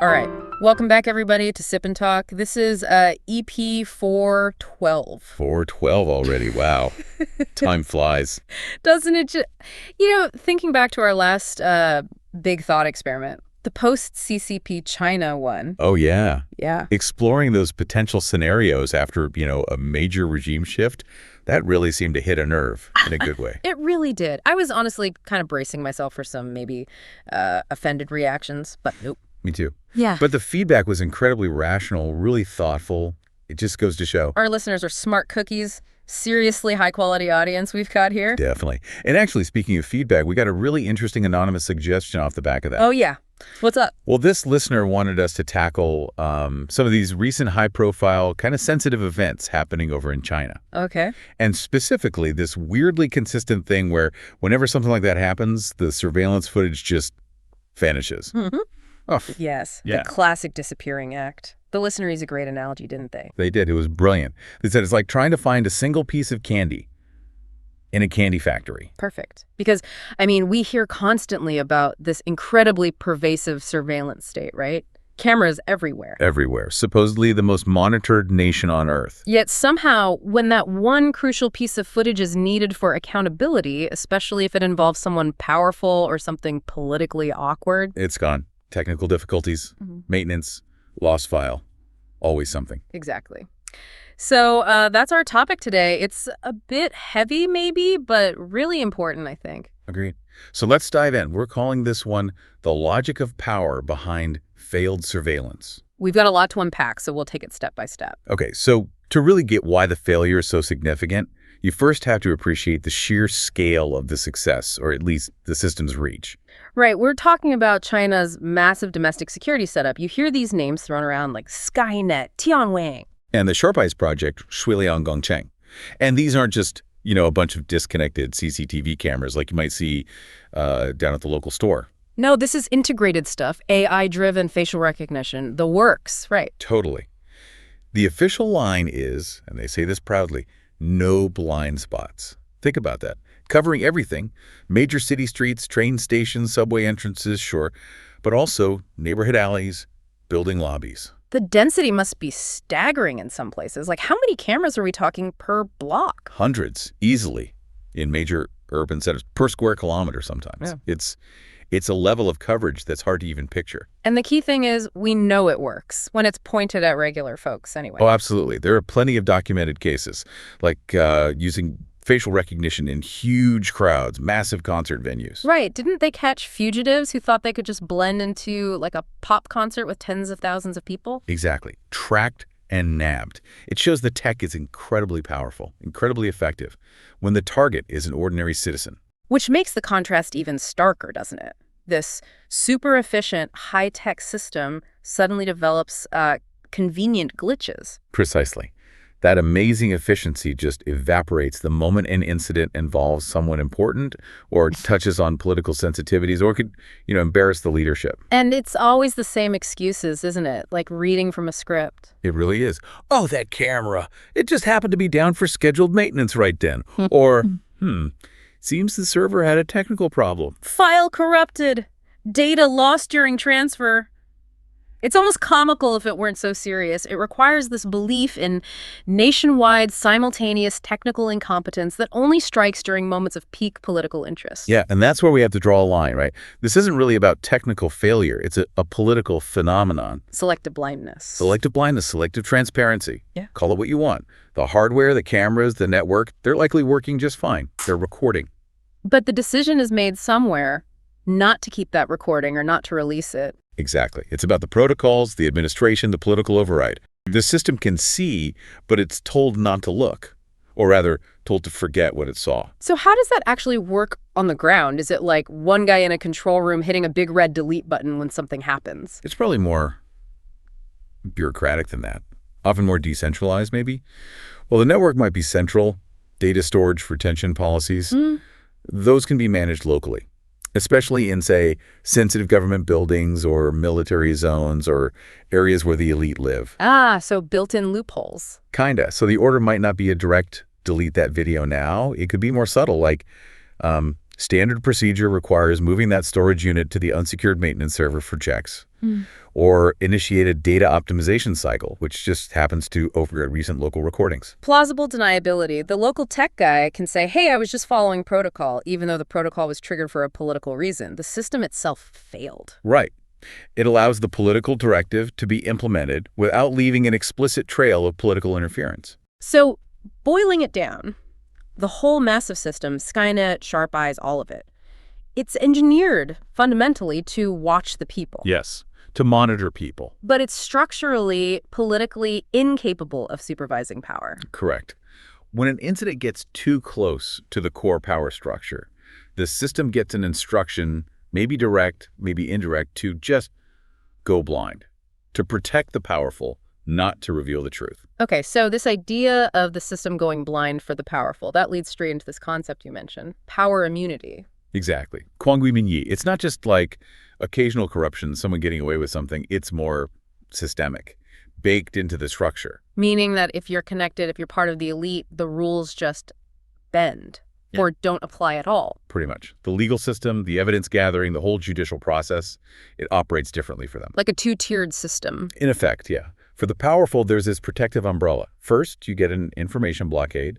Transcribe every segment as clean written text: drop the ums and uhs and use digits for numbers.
All right. Welcome back, everybody, to Sip and Talk. This is EP412. 412 already. Wow. Time flies. Doesn't it just... thinking back to our last big thought experiment, the post-CCP China one. Oh, yeah. Yeah. Exploring those potential scenarios after, a major regime shift, that really seemed to hit a nerve in a good way. It really did. I was honestly kind of bracing myself for some maybe offended reactions, but nope. Me too. Yeah. But the feedback was incredibly rational, really thoughtful. It just goes to show. Our listeners are smart cookies. Seriously high-quality audience we've got here. Definitely. And actually, speaking of feedback, we got a really interesting anonymous suggestion off the back of that. Oh, yeah. What's up? Well, this listener wanted us to tackle some of these recent high-profile, kind of sensitive events happening over in China. Okay. And specifically, this weirdly consistent thing where whenever something like that happens, the surveillance footage just vanishes. Mm-hmm. Oh, yes. yeah. The classic disappearing act. The listener used a great analogy, didn't they? They did. It was brilliant. They said it's like trying to find a single piece of candy in a candy factory. Perfect. Because, we hear constantly about this incredibly pervasive surveillance state, right? Cameras everywhere. Everywhere. Supposedly the most monitored nation on Earth. Yet somehow, when that one crucial piece of footage is needed for accountability, especially if it involves someone powerful or something politically awkward... It's gone. Technical difficulties, maintenance, lost file, always something. Exactly. So that's our topic today. It's a bit heavy maybe, but really important, I think. Agreed. So let's dive in. We're calling this one the logic of power behind failed surveillance. We've got a lot to unpack, so we'll take it step by step. Okay, so to really get why the failure is so significant, you first have to appreciate the sheer scale of the success, or at least the system's reach. Right. We're talking about China's massive domestic security setup. You hear these names thrown around like Skynet, Tianwen. And the Sharp Eyes Project, Shuiliang Gongcheng. And these aren't just, a bunch of disconnected CCTV cameras like you might see down at the local store. No, this is integrated stuff, AI-driven facial recognition, the works, right? Totally. The official line is, and they say this proudly, no blind spots. Think about that. Covering everything, major city streets, train stations, subway entrances, sure, but also neighborhood alleys, building lobbies. The density must be staggering in some places. Like, how many cameras are we talking per block? Hundreds, easily, in major urban centers, per square kilometer sometimes. Yeah. It's a level of coverage that's hard to even picture. And the key thing is, we know it works when it's pointed at regular folks anyway. Oh, absolutely. There are plenty of documented cases, like using facial recognition in huge crowds, massive concert venues. Right. Didn't they catch fugitives who thought they could just blend into like a pop concert with tens of thousands of people? Exactly. Tracked and nabbed. It shows the tech is incredibly powerful, incredibly effective, when the target is an ordinary citizen. Which makes the contrast even starker, doesn't it? This super efficient, high-tech system suddenly develops convenient glitches. Precisely. That amazing efficiency just evaporates the moment an incident involves someone important or touches on political sensitivities or could, embarrass the leadership. And it's always the same excuses, isn't it? Like reading from a script. It really is. Oh, that camera. It just happened to be down for scheduled maintenance right then. Or, seems the server had a technical problem. File corrupted. Data lost during transfer. It's almost comical if it weren't so serious. It requires this belief in nationwide, simultaneous technical incompetence that only strikes during moments of peak political interest. Yeah, and that's where we have to draw a line, right? This isn't really about technical failure. It's a political phenomenon. Selective blindness. Selective blindness, selective transparency. Yeah. Call it what you want. The hardware, the cameras, the network, they're likely working just fine. They're recording. But the decision is made somewhere not to keep that recording or not to release it. Exactly. It's about the protocols, the administration, the political override. The system can see, but it's told not to look, or rather, told to forget what it saw. So how does that actually work on the ground? Is it like one guy in a control room hitting a big red delete button when something happens? It's probably more bureaucratic than that. Often more decentralized, maybe. Well, the network might be central, data storage, retention policies. Those can be managed locally. Especially in, say, sensitive government buildings or military zones or areas where the elite live. Ah, so built-in loopholes. Kinda. So the order might not be a direct delete that video now. It could be more subtle, like Standard procedure requires moving that storage unit to the unsecured maintenance server for checks, or initiate a data optimization cycle, which just happens to override recent local recordings. Plausible deniability. The local tech guy can say, hey, I was just following protocol, even though the protocol was triggered for a political reason. The system itself failed. Right. It allows the political directive to be implemented without leaving an explicit trail of political interference. So, boiling it down, the whole massive system, Skynet, Sharp Eyes, all of it, it's engineered fundamentally to watch the people. Yes, to monitor people. But it's structurally, politically incapable of supervising power. Correct. When an incident gets too close to the core power structure, the system gets an instruction, maybe direct, maybe indirect, to just go blind, to protect the powerful, not to reveal the truth. Okay, so this idea of the system going blind for the powerful, that leads straight into this concept you mentioned, power immunity. Exactly. Kwangui Minyi. It's not just like occasional corruption, someone getting away with something. It's more systemic, baked into the structure. Meaning that if you're connected, if you're part of the elite, the rules just bend or don't apply at all. Pretty much. The legal system, the evidence gathering, the whole judicial process, it operates differently for them. Like a two-tiered system. In effect, yeah. For the powerful, there's this protective umbrella. First, you get an information blockade.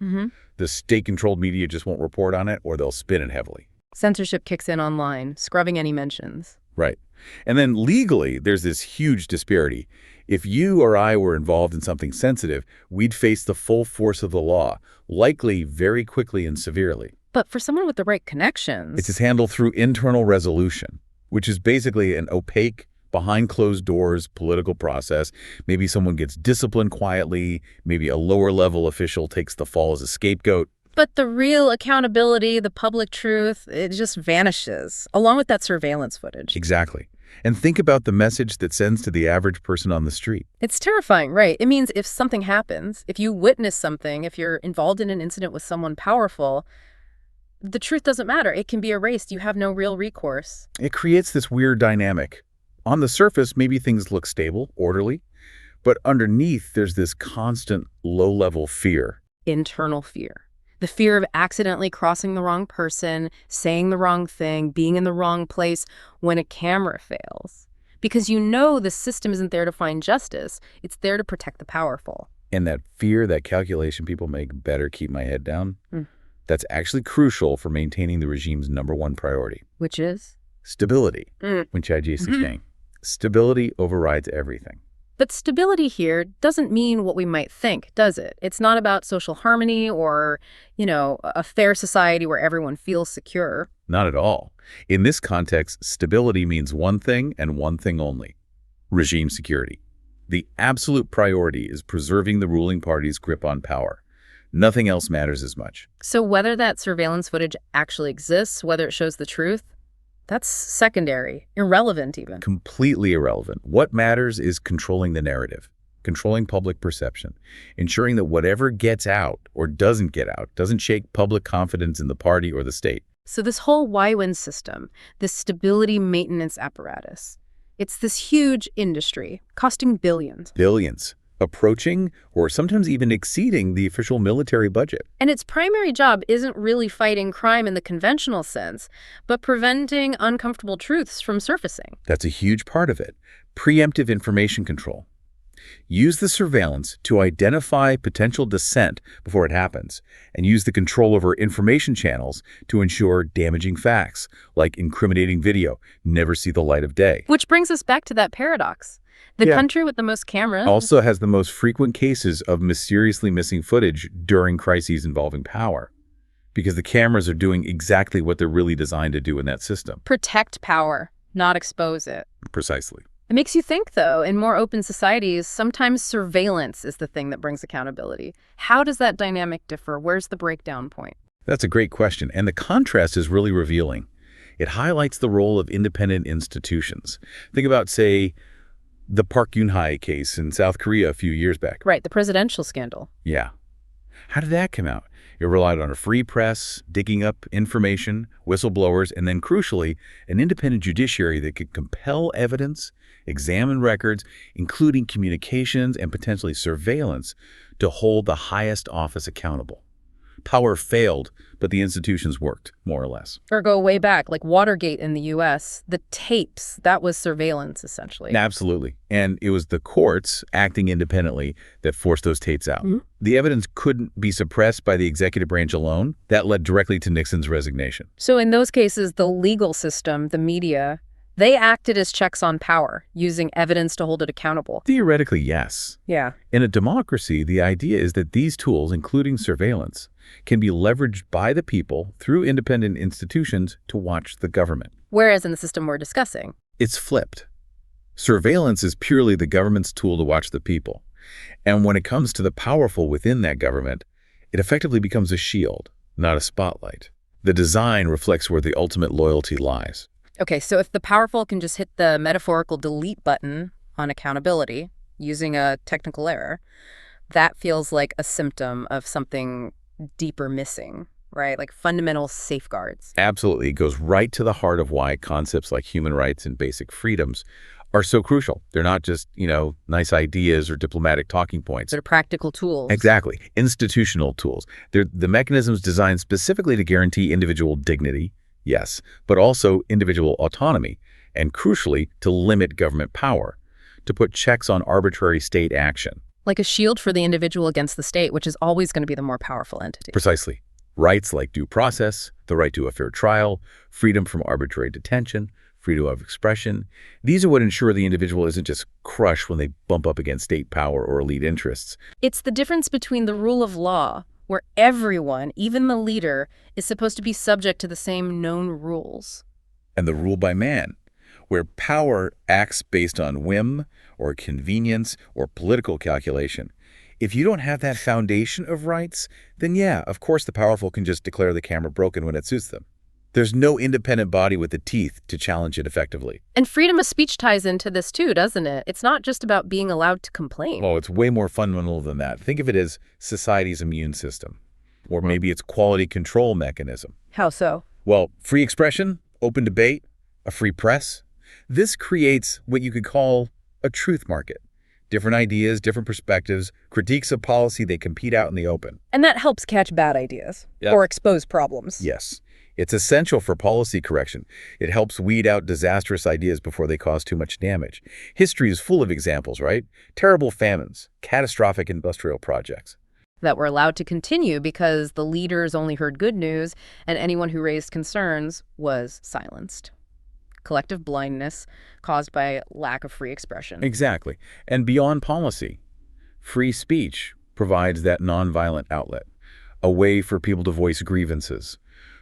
The state-controlled media just won't report on it, or they'll spin it heavily. Censorship kicks in online, scrubbing any mentions. Right. And then legally, there's this huge disparity. If you or I were involved in something sensitive, we'd face the full force of the law, likely very quickly and severely. But for someone with the right connections... It's handled through internal resolution, which is basically an opaque, behind closed doors political process. Maybe someone gets disciplined quietly, maybe a lower level official takes the fall as a scapegoat. But the real accountability, the public truth, it just vanishes, along with that surveillance footage. Exactly. And think about the message that sends to the average person on the street. It's terrifying, right? It means if something happens, if you witness something, if you're involved in an incident with someone powerful, the truth doesn't matter. It can be erased. You have no real recourse. It creates this weird dynamic. On the surface, maybe things look stable, orderly, but underneath there's this constant low-level fear. Internal fear. The fear of accidentally crossing the wrong person, saying the wrong thing, being in the wrong place when a camera fails. Because you know the system isn't there to find justice, it's there to protect the powerful. And that fear, that calculation people make, better keep my head down, that's actually crucial for maintaining the regime's #1 priority. Which is? Stability. Stability overrides everything. But stability here doesn't mean what we might think, does it? It's not about social harmony or, a fair society where everyone feels secure. Not at all. In this context, stability means one thing and one thing only: regime security. The absolute priority is preserving the ruling party's grip on power. Nothing else matters as much. So whether that surveillance footage actually exists, whether it shows the truth, that's secondary, irrelevant even. Completely irrelevant. What matters is controlling the narrative, controlling public perception, ensuring that whatever gets out or doesn't get out doesn't shake public confidence in the party or the state. So this whole why-win system, this stability maintenance apparatus, it's this huge industry costing billions. Billions. Approaching or sometimes even exceeding the official military budget. And its primary job isn't really fighting crime in the conventional sense, but preventing uncomfortable truths from surfacing. That's a huge part of it. Preemptive information control. Use the surveillance to identify potential dissent before it happens, and use the control over information channels to ensure damaging facts, like incriminating video, never see the light of day. Which brings us back to that paradox. The country with the most cameras also has the most frequent cases of mysteriously missing footage during crises involving power, because the cameras are doing exactly what they're really designed to do in that system. Protect power, not expose it. Precisely. It makes you think, though, in more open societies, sometimes surveillance is the thing that brings accountability. How does that dynamic differ? Where's the breakdown point? That's a great question, and the contrast is really revealing. It highlights the role of independent institutions. Think about, say, the Park Geun-hye case in South Korea a few years back. Right, the presidential scandal. Yeah. How did that come out? It relied on a free press, digging up information, whistleblowers, and then, crucially, an independent judiciary that could compel evidence, examine records, including communications and potentially surveillance, to hold the highest office accountable. Power failed, but the institutions worked, more or less. Or go way back, like Watergate in the U.S., the tapes, that was surveillance, essentially. Absolutely. And it was the courts acting independently that forced those tapes out. Mm-hmm. The evidence couldn't be suppressed by the executive branch alone. That led directly to Nixon's resignation. So in those cases, the legal system, the media, they acted as checks on power, using evidence to hold it accountable. Theoretically, yes. Yeah. In a democracy, the idea is that these tools, including surveillance, can be leveraged by the people through independent institutions to watch the government. Whereas in the system we're discussing, it's flipped. Surveillance is purely the government's tool to watch the people. And when it comes to the powerful within that government, it effectively becomes a shield, not a spotlight. The design reflects where the ultimate loyalty lies. Okay, so if the powerful can just hit the metaphorical delete button on accountability using a technical error, that feels like a symptom of something deeper missing, right? Like fundamental safeguards. Absolutely. It goes right to the heart of why concepts like human rights and basic freedoms are so crucial. They're not just, nice ideas or diplomatic talking points. They're practical tools. Exactly. Institutional tools. They're the mechanisms designed specifically to guarantee individual dignity, yes, but also individual autonomy, and crucially, to limit government power, to put checks on arbitrary state action. Like a shield for the individual against the state, which is always going to be the more powerful entity. Precisely. Rights like due process, the right to a fair trial, freedom from arbitrary detention, freedom of expression. These are what ensure the individual isn't just crushed when they bump up against state power or elite interests. It's the difference between the rule of law, where everyone, even the leader, is supposed to be subject to the same known rules, and the rule by man, where power acts based on whim or convenience or political calculation. If you don't have that foundation of rights, then yeah, of course the powerful can just declare the camera broken when it suits them. There's no independent body with the teeth to challenge it effectively. And freedom of speech ties into this too, doesn't it? It's not just about being allowed to complain. Oh, it's way more fundamental than that. Think of it as society's immune system, or maybe its quality control mechanism. How so? Well, free expression, open debate, a free press. This creates what you could call a truth market. Different ideas, different perspectives, critiques of policy, they compete out in the open. And that helps catch bad ideas or expose problems. Yes. It's essential for policy correction. It helps weed out disastrous ideas before they cause too much damage. History is full of examples, right? Terrible famines, catastrophic industrial projects. That were allowed to continue because the leaders only heard good news and anyone who raised concerns was silenced. Collective blindness caused by lack of free expression. Exactly. And beyond policy, free speech provides that nonviolent outlet, a way for people to voice grievances,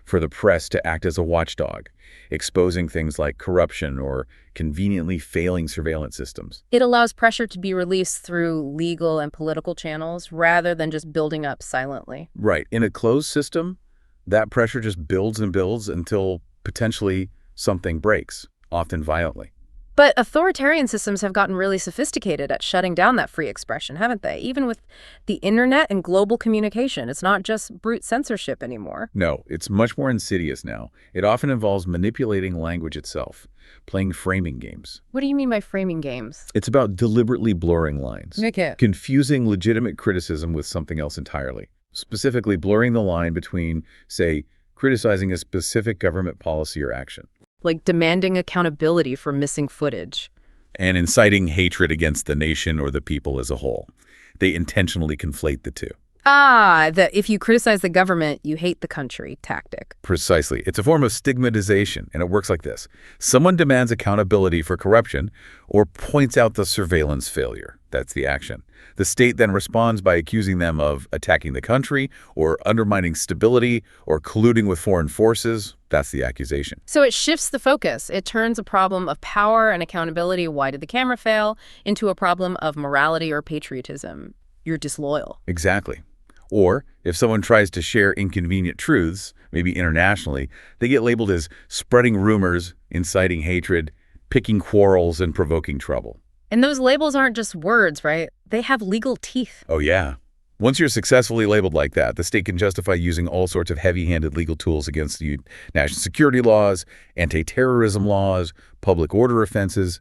for the press to act as a watchdog, exposing things like corruption or conveniently failing surveillance systems. It allows pressure to be released through legal and political channels rather than just building up silently. Right. In a closed system, that pressure just builds and builds until potentially something breaks, often violently. But authoritarian systems have gotten really sophisticated at shutting down that free expression, haven't they? Even with the internet and global communication, it's not just brute censorship anymore. No, it's much more insidious now. It often involves manipulating language itself, playing framing games. What do you mean by framing games? It's about deliberately blurring lines, Micky. confusing legitimate criticism with something else entirely, specifically blurring the line between, say, criticizing a specific government policy or action. Like demanding accountability for missing footage. And inciting hatred against the nation or the people as a whole. They intentionally conflate the two. The if you criticize the government, you hate the country tactic. Precisely. It's a form of stigmatization, and it works like this. Someone demands accountability for corruption or points out the surveillance failure. That's the action. The state then responds by accusing them of attacking the country or undermining stability or colluding with foreign forces. That's the accusation. So it shifts the focus. It turns a problem of power and accountability, why did the camera fail, into a problem of morality or patriotism. You're disloyal. Exactly. Or if someone tries to share inconvenient truths, maybe internationally, they get labeled as spreading rumors, inciting hatred, picking quarrels, and provoking trouble. And those labels aren't just words, right? They have legal teeth. Oh, yeah. Once you're successfully labeled like that, the state can justify using all sorts of heavy-handed legal tools against you. National security laws, anti-terrorism laws, public order offenses.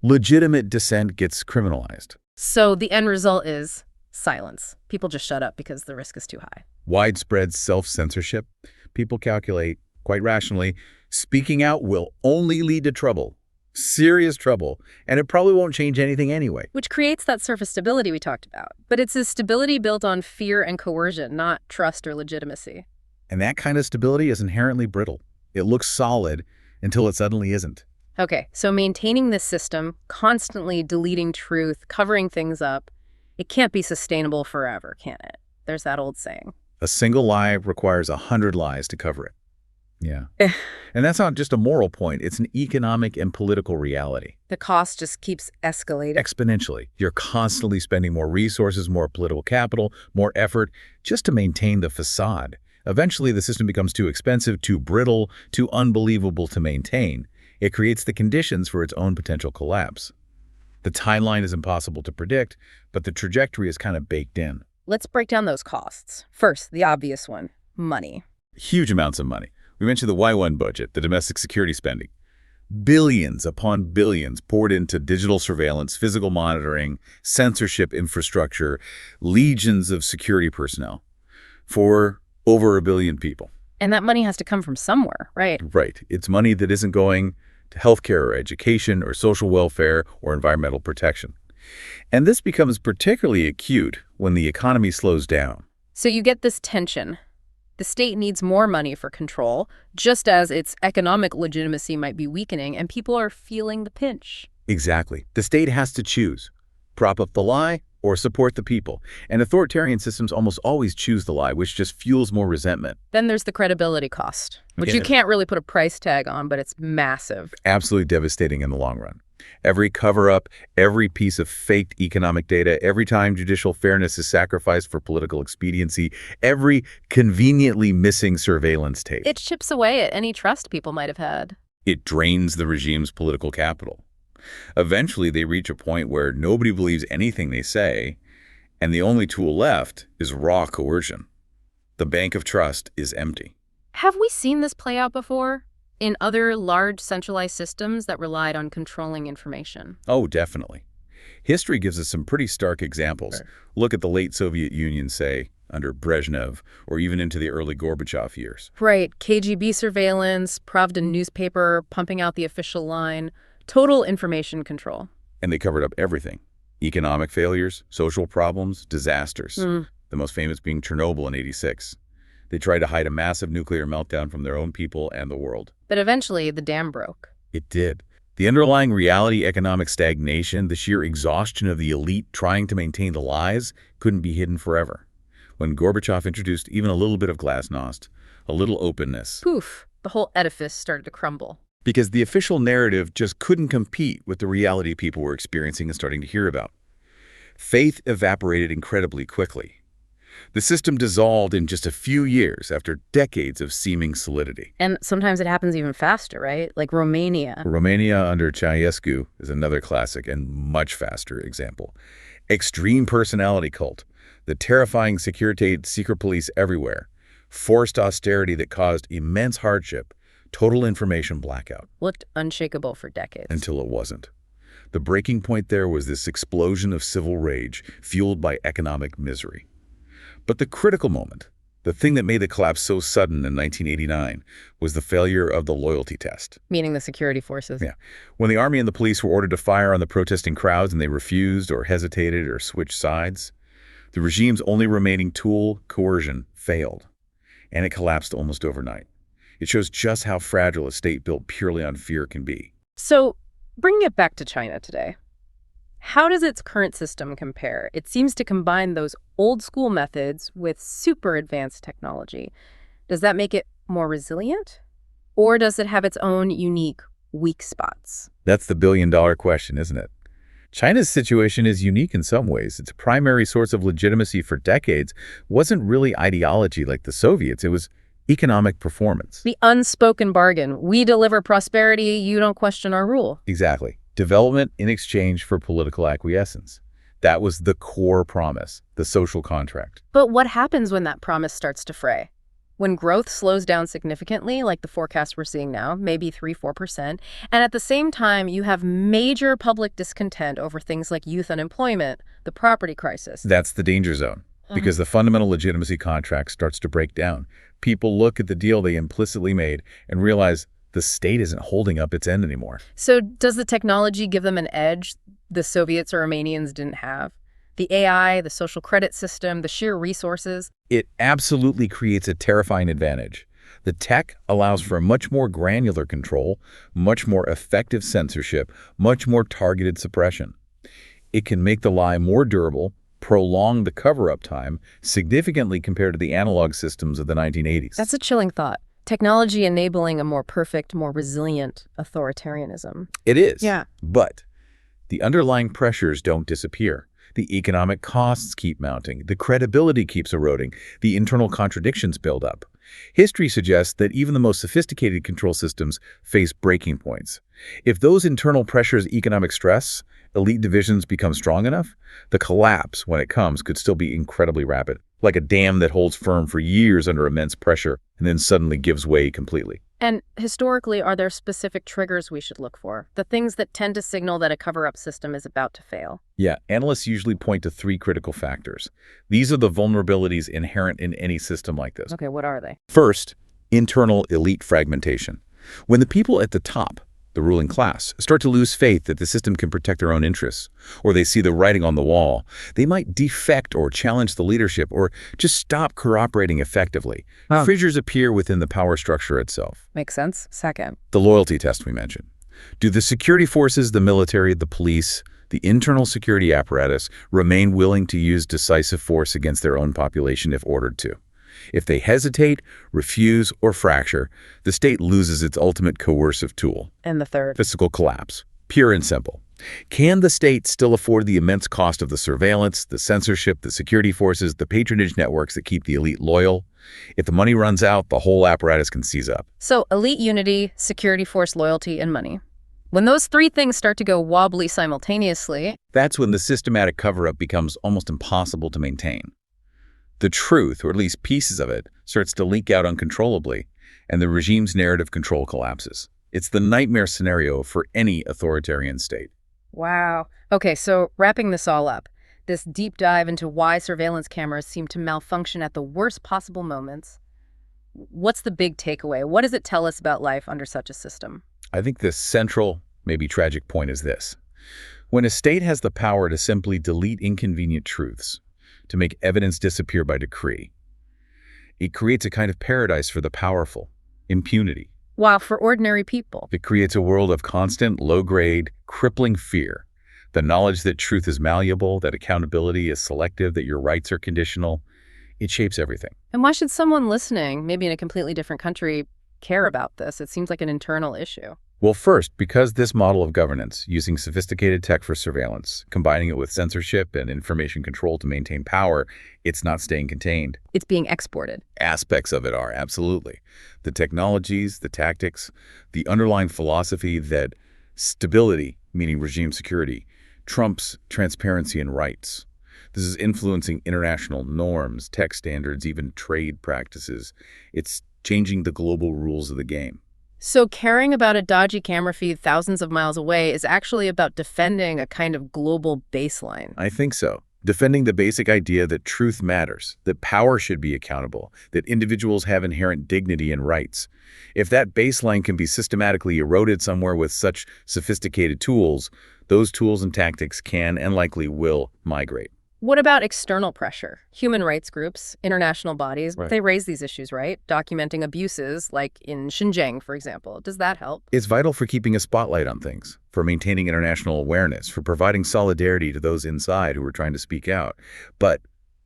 Legitimate dissent gets criminalized. So the end result is Silence. People just shut up because the risk is too high. Widespread self-censorship. People calculate, quite rationally, speaking out will only lead to trouble. Serious trouble. And it probably won't change anything anyway. Which creates that surface stability we talked about. But it's a stability built on fear and coercion, not trust or legitimacy. And that kind of stability is inherently brittle. It looks solid until it suddenly isn't. Okay, so maintaining this system, constantly deleting truth, covering things up, it can't be sustainable forever, can it? There's that old saying. A single lie requires 100 lies to cover it. Yeah. And that's not just a moral point. It's an economic and political reality. The cost just keeps escalating. Exponentially. You're constantly spending more resources, more political capital, more effort just to maintain the facade. Eventually, the system becomes too expensive, too brittle, too unbelievable to maintain. It creates the conditions for its own potential collapse. The timeline is impossible to predict, but the trajectory is kind of baked in. Let's break down those costs. First, the obvious one, money. Huge amounts of money. We mentioned the Y1 budget, the domestic security spending. Billions upon billions poured into digital surveillance, physical monitoring, censorship infrastructure, legions of security personnel for over 1 billion people. And that money has to come from somewhere, right? Right. It's money that isn't going to healthcare or education or social welfare or environmental protection. And this becomes particularly acute when the economy slows down. So you get this tension. The state needs more money for control, just as its economic legitimacy might be weakening, and people are feeling the pinch. Exactly. The state has to choose. Prop up the lie or support the people. And authoritarian systems almost always choose the lie, which just fuels more resentment. Then there's the credibility cost, which you can't really put a price tag on, but it's massive. Absolutely devastating in the long run. Every cover-up, every piece of faked economic data, every time judicial fairness is sacrificed for political expediency, every conveniently missing surveillance tape. It chips away at any trust people might have had. It drains the regime's political capital. Eventually, they reach a point where nobody believes anything they say, and the only tool left is raw coercion. The bank of trust is empty. Have we seen this play out before? In other large centralized systems that relied on controlling information? Oh, definitely. History gives us some pretty stark examples. Right. Look at the late Soviet Union, say, under Brezhnev, or even into the early Gorbachev years. Right. KGB surveillance, Pravda newspaper pumping out the official line, total information control. And they covered up everything. Economic failures, social problems, disasters. The most famous being Chernobyl in '86. They tried to hide a massive nuclear meltdown from their own people and the world. But eventually, the dam broke. It did. The underlying reality, economic stagnation, the sheer exhaustion of the elite trying to maintain the lies couldn't be hidden forever. When Gorbachev introduced even a little bit of glasnost, a little openness. Poof, the whole edifice started to crumble. Because the official narrative just couldn't compete with the reality people were experiencing and starting to hear about. Faith evaporated incredibly quickly. The system dissolved in just a few years after decades of seeming solidity. And sometimes it happens even faster, right? Like Romania. Romania under Ceausescu is another classic and much faster example. Extreme personality cult, the terrifying Securitate secret police everywhere, forced austerity that caused immense hardship, total information blackout. Looked unshakable for decades. Until it wasn't. The breaking point there was this explosion of civil rage fueled by economic misery. But the critical moment, the thing that made the collapse so sudden in 1989, was the failure of the loyalty test. Meaning the security forces. Yeah. When the army and the police were ordered to fire on the protesting crowds and they refused or hesitated or switched sides, the regime's only remaining tool, coercion, failed. And it collapsed almost overnight. It shows just how fragile a state built purely on fear can be. So, bringing it back to China today, how does its current system compare? It seems to combine those old-school methods with super advanced technology. Does that make it more resilient? Or does it have its own unique weak spots? That's the billion-dollar question, isn't it? China's situation is unique in some ways. Its primary source of legitimacy for decades wasn't really ideology like the Soviets. It was economic performance. The unspoken bargain. We deliver prosperity, you don't question our rule. Exactly. Development in exchange for political acquiescence. That was the core promise, the social contract. But what happens when that promise starts to fray? When growth slows down significantly, like the forecast we're seeing now, maybe 3–4%, and at the same time, you have major public discontent over things like youth unemployment, the property crisis. That's the danger zone, because the fundamental legitimacy contract starts to break down. People look at the deal they implicitly made and realize the state isn't holding up its end anymore. So does the technology give them an edge the Soviets or Romanians didn't have? The AI, the social credit system, the sheer resources? It absolutely creates a terrifying advantage. The tech allows for much more granular control, much more effective censorship, much more targeted suppression. It can make the lie more durable, prolong the cover-up time significantly compared to the analog systems of the 1980s. That's a chilling thought. Technology enabling a more perfect, more resilient authoritarianism. It is. Yeah. But the underlying pressures don't disappear. The economic costs keep mounting. The credibility keeps eroding. The internal contradictions build up. History suggests that even the most sophisticated control systems face breaking points. If those internal pressures, economic stress, elite divisions become strong enough, the collapse, when it comes, could still be incredibly rapid, like a dam that holds firm for years under immense pressure and then suddenly gives way completely. And historically, are there specific triggers we should look for? The things that tend to signal that a cover-up system is about to fail? Yeah, analysts usually point to 3 critical factors. These are the vulnerabilities inherent in any system like this. Okay, what are they? First, internal elite fragmentation. When the people at the top, the ruling class, start to lose faith that the system can protect their own interests, or they see the writing on the wall, they might defect or challenge the leadership or just stop cooperating effectively. Fissures appear within the power structure itself. Makes sense. Second, The loyalty test we mentioned. Do the security forces, the military, the police, the internal security apparatus remain willing to use decisive force against their own population if ordered to? If they hesitate, refuse, or fracture, the state loses its ultimate coercive tool. and the third. Physical collapse. Pure and simple. Can the state still afford the immense cost of the surveillance, the censorship, the security forces, the patronage networks that keep the elite loyal? If the money runs out, the whole apparatus can seize up. So elite unity, security force loyalty, and money. When those 3 things start to go wobbly simultaneously, That's when the systematic cover-up becomes almost impossible to maintain. The truth, or at least pieces of it, starts to leak out uncontrollably, and the regime's narrative control collapses. It's the nightmare scenario for any authoritarian state. wow. Okay, so wrapping this all up, this deep dive into why surveillance cameras seem to malfunction at the worst possible moments. What's the big takeaway? What does it tell us about life under such a system? I think the central, maybe tragic point is this. When a state has the power to simply delete inconvenient truths, to make evidence disappear by decree, it creates a kind of paradise for the powerful, impunity. While for ordinary people, It creates a world of constant, low-grade, crippling fear. The knowledge that truth is malleable, that accountability is selective, that your rights are conditional, it shapes everything. and why should someone listening, maybe in a completely different country, care about this? It seems like an internal issue. Well, first, because this model of governance, using sophisticated tech for surveillance, combining it with censorship and information control to maintain power, it's not staying contained. It's being exported. Aspects of it are, absolutely. The technologies, the tactics, the underlying philosophy that stability, meaning regime security, trumps transparency and rights. This is influencing international norms, tech standards, even trade practices. It's changing the global rules of the game. So caring about a dodgy camera feed thousands of miles away is actually about defending a kind of global baseline. I think so. Defending the basic idea that truth matters, that power should be accountable, that individuals have inherent dignity and rights. If that baseline can be systematically eroded somewhere with such sophisticated tools, those tools and tactics can and likely will migrate. What about external pressure? Human rights groups, international bodies, Right. they raise these issues, right? Documenting abuses, like in Xinjiang, for example. Does that help? It's vital for keeping a spotlight on things, for maintaining international awareness, for providing solidarity to those inside who are trying to speak out. But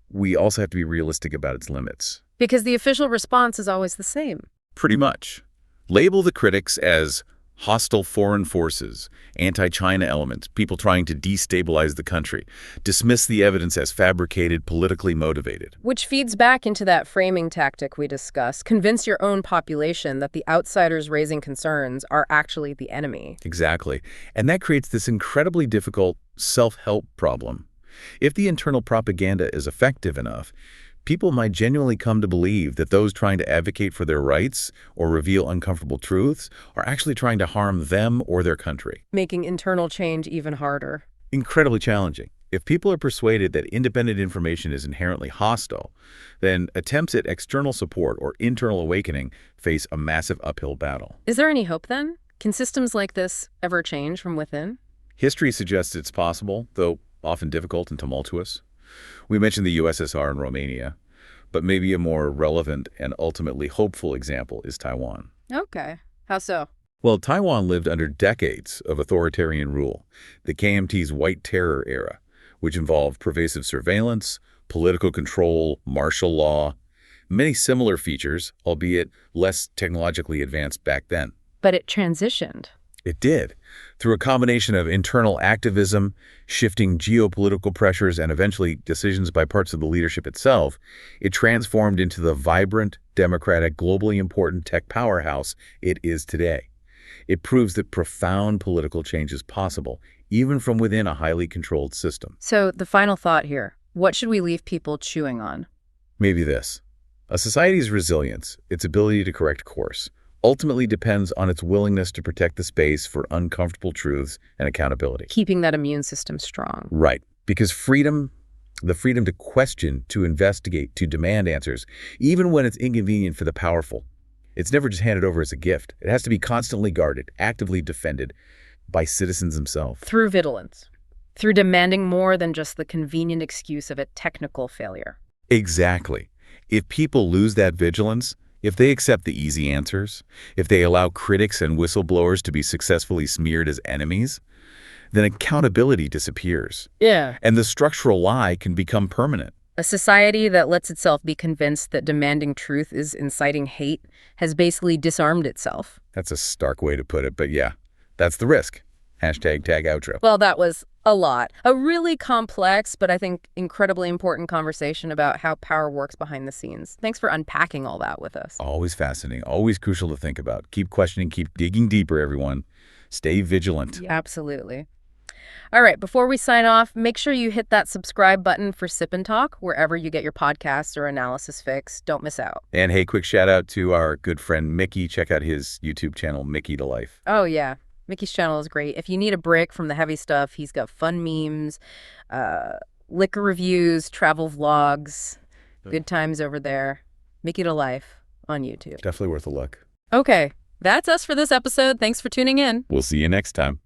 we also have to be realistic about its limits. Because the official response is always the same. Pretty much. Label the critics as hostile foreign forces, anti-China elements, people trying to destabilize the country. Dismiss the evidence as fabricated, politically motivated. Which feeds back into that framing tactic we discussed. Convince your own population that the outsiders raising concerns are actually the enemy. Exactly. And that creates this incredibly difficult self-help problem. If the internal propaganda is effective enough, people might genuinely come to believe that those trying to advocate for their rights or reveal uncomfortable truths are actually trying to harm them or their country. Making internal change even harder. Incredibly challenging. If people are persuaded that independent information is inherently hostile, then attempts at external support or internal awakening face a massive uphill battle. Is there any hope then? Can systems like this ever change from within? History suggests it's possible, though often difficult and tumultuous. We mentioned the USSR and Romania, but maybe a more relevant and ultimately hopeful example is Taiwan. Okay. How so? Well, Taiwan lived under decades of authoritarian rule, the KMT's White Terror era, which involved pervasive surveillance, political control, martial law, many similar features, albeit less technologically advanced back then. But it transitioned. It did. Through a combination of internal activism, shifting geopolitical pressures, and eventually decisions by parts of the leadership itself, it transformed into the vibrant, democratic, globally important tech powerhouse it is today. It proves that profound political change is possible, even from within a highly controlled system. So the final thought here, what should we leave people chewing on? Maybe this. A society's resilience, its ability to correct course, ultimately depends on its willingness to protect the space for uncomfortable truths and accountability. Keeping that immune system strong. Right. Because freedom, the freedom to question, to investigate, to demand answers, even when it's inconvenient for the powerful, it's never just handed over as a gift. It has to be constantly guarded, actively defended by citizens themselves. Through vigilance. Through demanding more than just the convenient excuse of a technical failure. Exactly. If people lose that vigilance, if they accept the easy answers, if they allow critics and whistleblowers to be successfully smeared as enemies, then accountability disappears. Yeah. And the structural lie can become permanent. A society that lets itself be convinced that demanding truth is inciting hate has basically disarmed itself. That's a stark way to put it, but yeah, that's the risk. Hashtag tag outro. Well, that was a lot. A really complex, but I think incredibly important conversation about how power works behind the scenes. Thanks for unpacking all that with us. Always fascinating, always crucial to think about. Keep questioning, keep digging deeper, everyone. Stay vigilant. Absolutely. All right, before we sign off, make sure you hit that subscribe button for Sip&Talk wherever you get your podcasts or analysis fix. Don't miss out. And hey, quick shout out to our good friend Micky. Check out his YouTube channel, Micky to Life. Oh, yeah. Micky's channel is great. If you need a break from the heavy stuff, he's got fun memes, liquor reviews, travel vlogs, good times over there. Micky to Life on YouTube. Definitely worth a look. Okay, that's us for this episode. Thanks for tuning in. We'll see you next time.